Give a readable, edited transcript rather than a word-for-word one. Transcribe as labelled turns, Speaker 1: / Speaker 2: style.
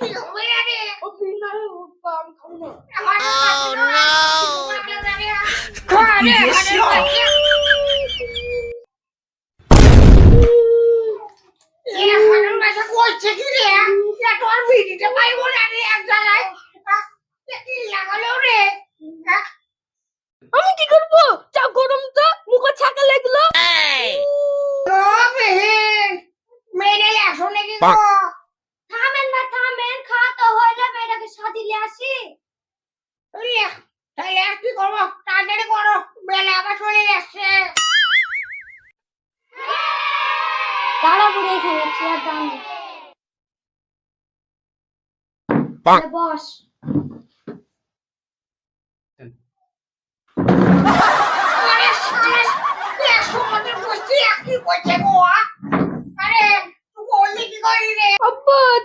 Speaker 1: কি হবে রে?
Speaker 2: ও বিনা কাম খাবো না।
Speaker 1: Oh no!
Speaker 2: আমি কি করবো? যা গরম তো মুখে ছাকা লাগলো। থামেন না থামেন, খাওয়া তো হইলো, মেয়েটাকে সাজিয়ে আসি।
Speaker 1: কি করবো? তাড়াতাড়ি করো, বেলা আবার চলে যাচ্ছে।
Speaker 2: তাড়াহুড়ো এখানে চেয়ার দাম বস।
Speaker 1: আরে শালা, সমুদ্র বসছি কি করছে গো? আরে তুই বললি কি করি রে?
Speaker 2: আব্বা